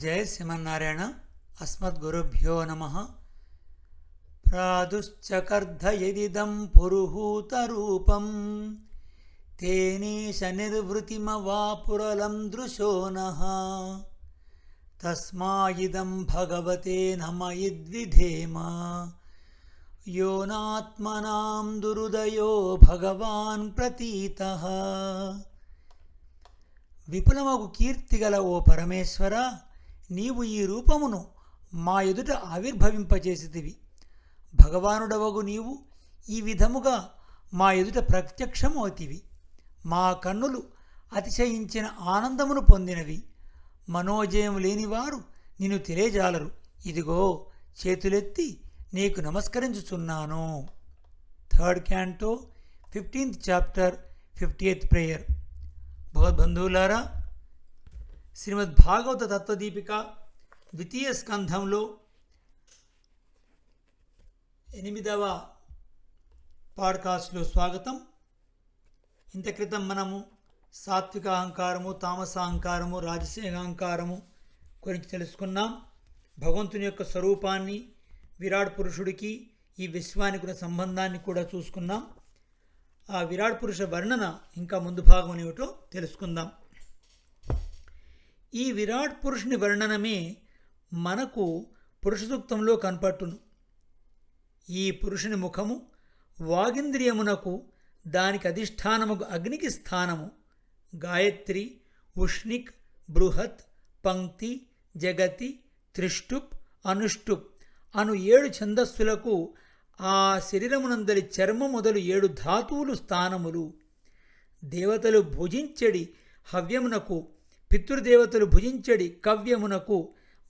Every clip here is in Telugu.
జయ శ్రీమన్నారాయణ. అస్మద్గురుభ్యో నమః. ప్రాదుశ్చకర్ధయదిదం పురుహూతరూపం తేనేశ నిర్వృతిమవాపురలం దృశో నః. తస్మాయిదం భగవతే నమ ఇద్విధేమ. యోనాత్మనాం దురుదయో భగవాన్ ప్రతీతః. విపులమగు కీర్తిగల ఓ పరమేశ్వర, నీవు ఈ రూపమును మా ఎదుట ఆవిర్భవింపచేసితివి. భగవానుడవగు నీవు ఈ విధముగా మా ఎదుట ప్రత్యక్షమవుతివి. మా కన్నులు అతిశయించిన ఆనందమును పొందినవి. మనోజయం లేనివారు నిన్ను తెలియజాలరు. ఇదిగో చేతులెత్తి నీకు నమస్కరించుచున్నాను. 3rd Canto 15th Chapter 50th Prayer. భగవద్బంధువులారా, Srimad Bhagavata తత్వదీపిక 2వ స్కంధంలో 8వ పాడ్కాస్ట్లో స్వాగతం. ఇంత క్రితం మనము సాత్విక అహంకారము, తామస అహంకారము, రాజసిక అహంకారము గురించి తెలుసుకున్నాం. భగవంతుని యొక్క స్వరూపాన్ని, విరాట్ పురుషుడికి ఈ విశ్వానికి ఉన్న సంబంధాన్ని కూడా చూసుకున్నాం. ఆ విరాట్ పురుష వర్ణన ఇంకా ముందు భాగం ఏమిటో తెలుసుకుందాం. ఈ విరాట్ పురుషుని వర్ణనమే మనకు పురుష సూక్తంలో కనపట్టును. ఈ పురుషుని ముఖము వాగింద్రియమునకు, దానికి అధిష్టానముకు అగ్నికి స్థానము. గాయత్రి, ఉష్ణిక్, బృహత్, పంక్తి, జగతి, త్రిష్టుప్, అనుష్టుప్ అను 7 ఛందస్సులకు ఆ శరీరమునందరి చర్మ మొదలు 7 ధాతువులు స్థానములు. దేవతలు భుజించడి హవ్యమునకు, పితృదేవతలు భుజించడి కవ్యమునకు,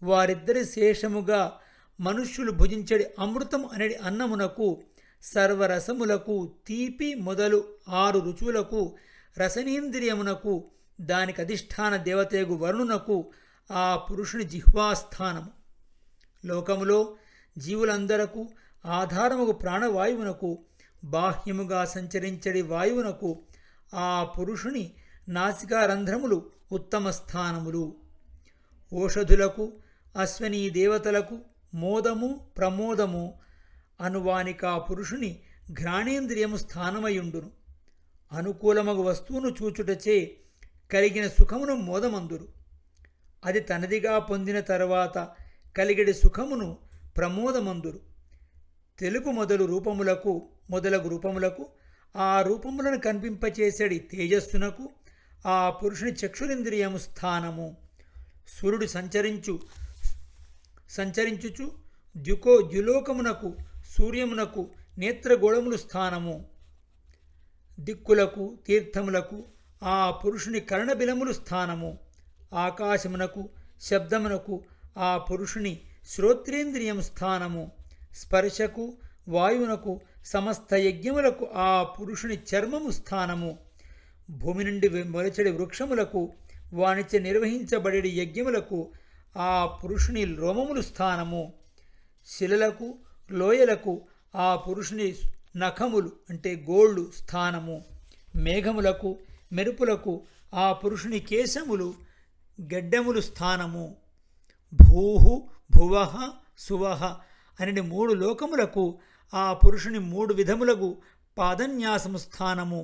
వారిద్దరి శేషముగా మనుష్యులు భుజించడి అమృతం అనేది అన్నమునకు, సర్వరసములకు, తీపి మొదలు 6 రుచులకు, రసనేంద్రియమునకు, దానికి అధిష్టాన దేవతయగు వరుణునకు ఆ పురుషుని జిహ్వాస్థానము. లోకములో జీవులందరకు ఆధారముగు ప్రాణవాయువునకు, బాహ్యముగా సంచరించడి వాయువునకు ఆ పురుషుని నాసికారంధ్రములు ఉత్తమ స్థానములు. ఓషధులకు, అశ్వనీ దేవతలకు మోదము, ప్రమోదము అనువానిక ఆ పురుషుని ఘ్రాణేంద్రియము స్థానమయుండును. అనుకూలమగు వస్తువును చూచుటచే కలిగిన సుఖమును మోదమందురు. అది తనదిగా పొందిన తరువాత కలిగడి సుఖమును ప్రమోదమందురు. తెలుపు మొదలగు రూపములకు ఆ రూపములను కనిపింపచేసడి తేజస్సునకు ఆ పురుషుని చక్షురింద్రియము స్థానము. సూర్యుడు సంచరించుచు ద్యులోకమునకు, సూర్యమునకు నేత్రగోళములు స్థానము. దిక్కులకు, తీర్థములకు ఆ పురుషుని కర్ణబిలములు స్థానము. ఆకాశమునకు, శబ్దమునకు ఆ పురుషుని శ్రోత్రేంద్రియం స్థానము. స్పర్శకు, వాయువునకు, సమస్త యజ్ఞములకు ఆ పురుషుని చర్మము స్థానము. భూమి నుండి మొలచడి వృక్షములకు, వానిచే నిర్వహించబడే యజ్ఞములకు ఆ పురుషుని రోమములు స్థానము. శిలలకు, లోయలకు ఆ పురుషుని నఖములు అంటే గోళ్ళు స్థానము. మేఘములకు, మెరుపులకు ఆ పురుషుని కేశములు, గడ్డములు స్థానము. భూహు, భువః, సువః అనే 3 లోకములకు ఆ పురుషుని 3 విధములకు పాదన్యాసము స్థానము.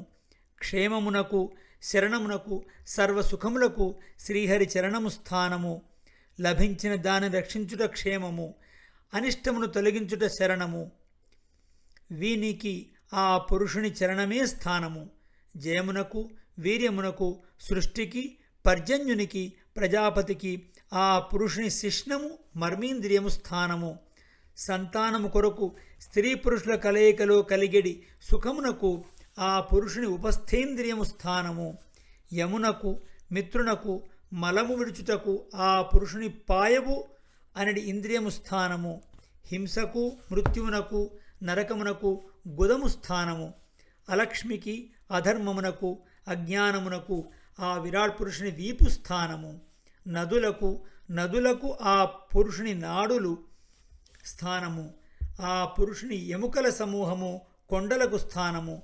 క్షేమమునకు, శరణమునకు, సర్వసుఖములకు శ్రీహరి చరణము స్థానము. లభించిన దాన్ని రక్షించుట క్షేమము, అనిష్టమును తొలగించుట శరణము. వీనికి ఆ పురుషుని చరణమే స్థానము. జయమునకు, వీర్యమునకు, సృష్టికి, పర్జన్యునికి, ప్రజాపతికి ఆ పురుషుని శిష్ణము, మర్మేంద్రియము స్థానము. సంతానము కొరకు స్త్రీ పురుషుల కలయికలో కలిగడి సుఖమునకు ఆ పురుషుని ఉపస్థేంద్రియము స్థానము. యమునకు, మిత్రునకు, మలము విడుచుటకు ఆ పురుషుని పాయవు అనడి ఇంద్రియము స్థానము. హింసకు, మృత్యువునకు, నరకమునకు గుదము స్థానము. అలక్ష్మికి, అధర్మమునకు, అజ్ఞానమునకు ఆ విరాట్ పురుషుని వీపు స్థానము. నదులకు ఆ పురుషుని నాడులు స్థానము. ఆ పురుషుని ఎముకల సమూహము కొండలకు స్థానము.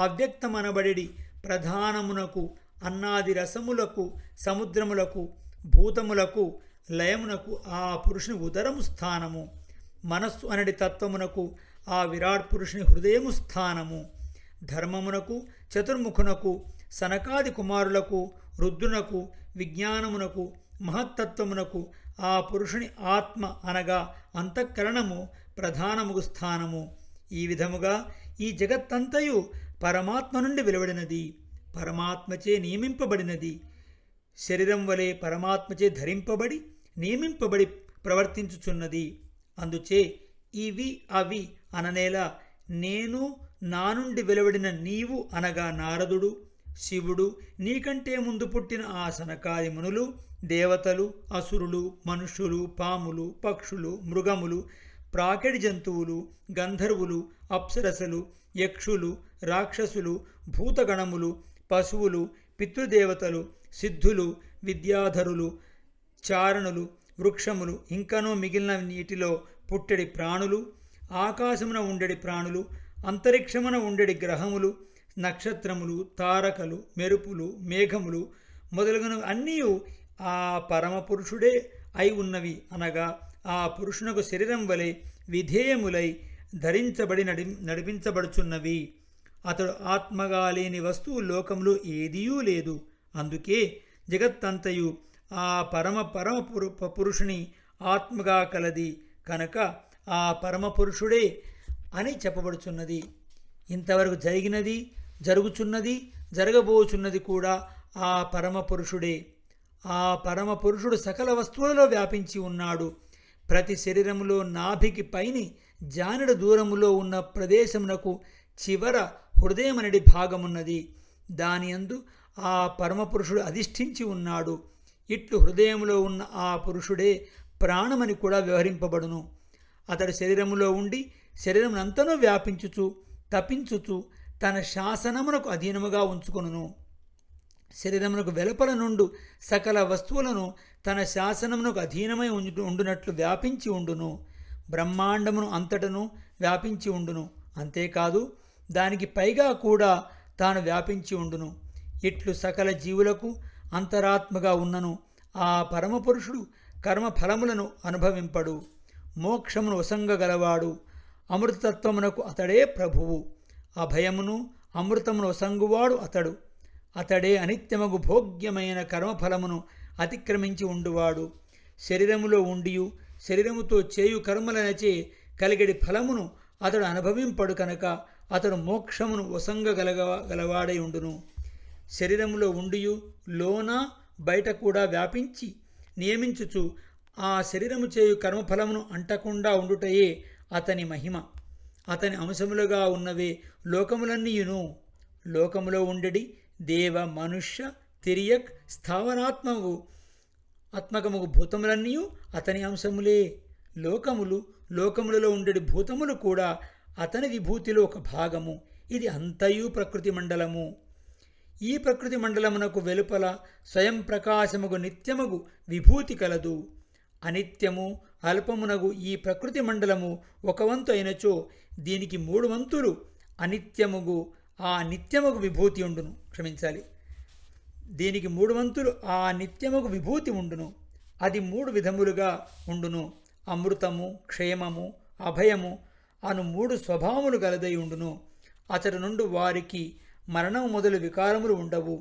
అవ్యక్తమనబడి ప్రధానమునకు, అన్నాది రసములకు, సముద్రములకు, భూతములకు లయమునకు ఆ పురుషుని ఉదరము స్థానము. మనస్సు అనడి తత్వమునకు ఆ విరాట్ పురుషుని హృదయము స్థానము. ధర్మమునకు చతుర్ముఖునకు సనకాది కుమారులకు రుద్రునకు విజ్ఞానమునకు మహత్తత్వమునకు ఆ పురుషుని ఆత్మ అనగా అంతఃకరణము ప్రధానముగు స్థానము. ఈ విధముగా ఈ జగత్తంతయు పరమాత్మ నుండి వెలువడినది, పరమాత్మచే నియమింపబడినది. శరీరం వలె పరమాత్మచే ధరింపబడి నియమింపబడి ప్రవర్తించుచున్నది. అందుచే ఇవి అవి అననేలా నేను నా నుండి వెలువడిన నీవు అనగా నారదుడు, శివుడు, నీకంటే ముందు పుట్టిన ఆ సనకాది మునులు, దేవతలు, అసురులు, మనుష్యులు, పాములు, పక్షులు, మృగములు, ప్రాకెడి జంతువులు, గంధర్వులు, అప్సరసలు, యక్షులు, రాక్షసులు, భూతగణములు, పశువులు, పితృదేవతలు, సిద్ధులు, విద్యాధరులు, చారణులు, వృక్షములు, ఇంకనూ మిగిలిన నీటిలో పుట్టెడి ప్రాణులు, ఆకాశమున ఉండెడి ప్రాణులు, అంతరిక్షమున ఉండెడి గ్రహములు, నక్షత్రములు, తారకలు, మెరుపులు, మేఘములు మొదలగునవి అన్నీ ఆ పరమపురుషుడే అయి ఉన్నవి అనగా ఆ పురుషునకు శరీరం వలె విధేయములై ధరించబడి నడిపించబడుచున్నవి. అతడు ఆత్మగా లేని వస్తువు లోకంలో ఏదీయూ లేదు. అందుకే జగత్తంతయు ఆ పురుషుని ఆత్మగా కలది కనుక ఆ పరమపురుషుడే అని చెప్పబడుచున్నది. ఇంతవరకు జరిగినది, జరుగుచున్నది, జరగబోచున్నది కూడా ఆ పరమపురుషుడే. ఆ పరమపురుషుడు సకల వస్తువులలో వ్యాపించి ఉన్నాడు. ప్రతి శరీరములో నాభికి పైని జానెడు దూరములో ఉన్న ప్రదేశమునకు చివర హృదయమనడి భాగమున్నది. దాని యందు ఆ పరమపురుషుడు అధిష్ఠించి ఉన్నాడు. ఇట్లు హృదయములో ఉన్న ఆ పురుషుడే ప్రాణమని కూడా వ్యవహరింపబడును. అతడు శరీరములో ఉండి శరీరమునంతనూ వ్యాపించుచు తపించుచు తన శాసనమునకు అధీనముగా ఉంచుకొనును. శరీరమునకు వెలుపల నుండు సకల వస్తువులను తన శాసనమునకు అధీనమై ఉండునట్లు వ్యాపించి ఉండును. బ్రహ్మాండమును అంతటను వ్యాపించి ఉండును. అంతేకాదు దానికి పైగా కూడా తాను వ్యాపించి ఉండును. ఇట్లు సకల జీవులకు అంతరాత్మగా ఉన్నను ఆ పరమపురుషుడు కర్మఫలములను అనుభవింపడు. మోక్షమును వసంగగలవాడు. అమృతత్వమునకు అతడే ప్రభువు. అభయమును అమృతమును వసంగువాడు అతడు. అతడే అనిత్యమగు భోగ్యమైన కర్మఫలమును అతిక్రమించి ఉండువాడు. శరీరములో ఉండియు శరీరముతో చేయు కర్మలనచే కలిగడి ఫలమును అతడు అనుభవింపడు కనుక అతడు మోక్షమును వసంగగలవాడై ఉండును. శరీరములో ఉండియు లోన బయట కూడా వ్యాపించి నియమించుచు ఆ శరీరము చేయు కర్మఫలమును అంటకుండా ఉండుటయే అతని మహిమ. అతని అంశములుగా ఉన్నవే లోకములన్నీయును. లోకములో ఉండెడి దేవ మనుష్య తిరియక్ స్థావరాత్మకముగు భూతములన్నీ అతని అంశములే. లోకములలో ఉండేటి భూతములు కూడా అతని విభూతిలో ఒక భాగము. ఇది అంతయు ప్రకృతి మండలము. ఈ ప్రకృతి మండలమునకు వెలుపల స్వయం ప్రకాశముగు నిత్యముగు విభూతి కలదు. అనిత్యము అల్పమునగు ఈ ప్రకృతి మండలము ఒక వంతు అయినచో దీనికి 3 వంతులు అనిత్యముగు ఆ నిత్యముగు విభూతి ఉండును. దీనికి 3 వంతులు ఆ నిత్యముగు విభూతి ఉండును. అది 3 విధములుగా ఉండును. అమృతము, క్షేమము, అభయము అను 3 స్వభావములు గలదై ఉండును. అతడి నుండి వారికి మరణము మొదలు వికారములు ఉండవు.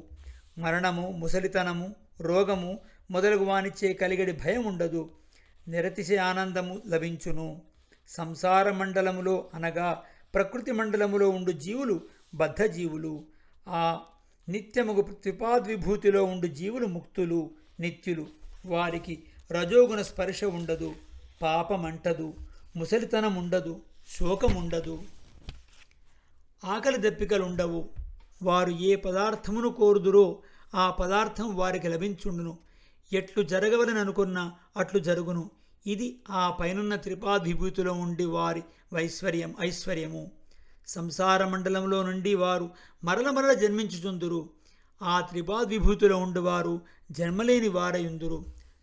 మరణము, ముసలితనము, రోగము మొదలగు వానిచ్చే కలిగడి భయం ఉండదు. నిరతిశయ ఆనందము లభించును. సంసార మండలములో అనగా ప్రకృతి మండలములో ఉండు జీవులు బద్ధజీవులు. ఆ నిత్యముగు త్రిపాద్విభూతిలో ఉండు జీవులు ముక్తులు, నిత్యులు. వారికి రజోగుణ స్పర్శ ఉండదు, పాపమంటదు, ముసలితనం ఉండదు, శోకముండదు, ఆకలి దప్పికలుండవు. వారు ఏ పదార్థమును కోరుదురో ఆ పదార్థం వారికి లభించుండును. ఎట్లు జరగవలననుకున్నా అట్లు జరుగును. ఇది ఆ పైనున్న త్రిపాద్విభూతిలో ఉండి వారి ఐశ్వర్యము. సంసార మండలంలో నుండి వారు మరల జన్మించుచుందురు. ఆ త్రిపాద్విభూతిలో ఉండువారు జన్మలేని వారయుందురు.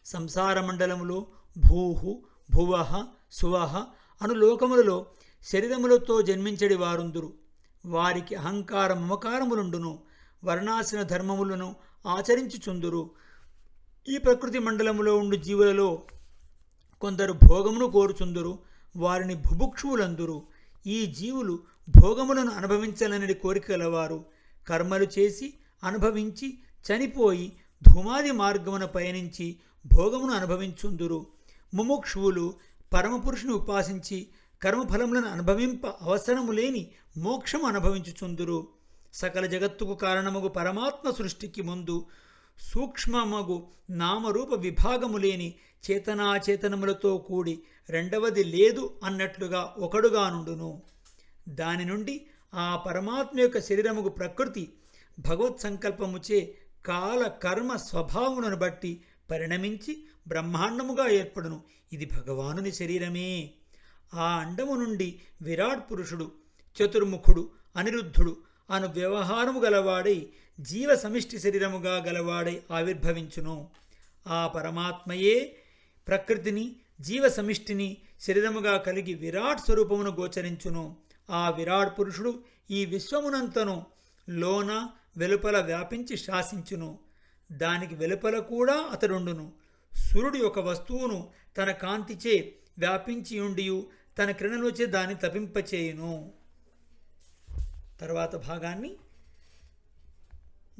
సంసార మండలములో భూహు, భువః, సువః అను లోకములలో శరీరములతో జన్మించడి వారుందురు. వారికి అహంకార మమకారములుండును. వర్ణాశ్రమ ధర్మములను ఆచరించుచుందురు. ఈ ప్రకృతి మండలములో ఉండు జీవులలో కొందరు భోగమును కోరుచుందురు, వారిని బుభుక్షువులందురు. ఈ జీవులు భోగములను అనుభవించాలనే కోరిక గలవారు. కర్మలు చేసి అనుభవించి చనిపోయి ధూమాది మార్గమున పయనించి భోగమును అనుభవించుందురు. ముముక్షువులు పరమపురుషుని ఉపాసించి కర్మఫలములను అనుభవింప అవసరము లేని మోక్షము అనుభవించుచుందురు. సకల జగత్తుకు కారణమగు పరమాత్మ సృష్టికి ముందు సూక్ష్మమగు నామరూప విభాగము లేని చేతనాచేతనములతో కూడి రెండవది లేదు అన్నట్లుగా ఒకడుగా నుండును. దాని నుండి ఆ పరమాత్మ యొక్క శరీరముగు ప్రకృతి భగవత్ సంకల్పముచే కాల కర్మ స్వభావములను బట్టి పరిణమించి బ్రహ్మాండముగా ఏర్పడును. ఇది భగవానుని శరీరమే. ఆ అండము నుండి విరాట్ పురుషుడు, చతుర్ముఖుడు, అనిరుద్ధుడు అను వ్యవహారము గలవాడై జీవ సమిష్టి శరీరముగా గలవాడై ఆవిర్భవించును. ఆ పరమాత్మయే ప్రకృతిని జీవ సమిష్టిని శరీరముగా కలిగి విరాట్ స్వరూపమును గోచరించును. ఆ విరాట్ పురుషుడు ఈ విశ్వమునంతను లోన వెలుపల వ్యాపించి శాసించును. దానికి వెలుపల కూడా అతడుండును. సూర్యుడు ఒక వస్తువును తన కాంతిచే వ్యాపించి ఉండియు తన కిరణముచే దాన్ని తపింపచేయును. తర్వాత భాగాన్ని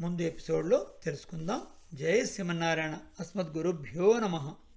ముందు ఎపిసోడ్లో తెలుసుకుందాం. జై శ్రీమన్నారాయణ. అస్మద్గురుభ్యో నమః.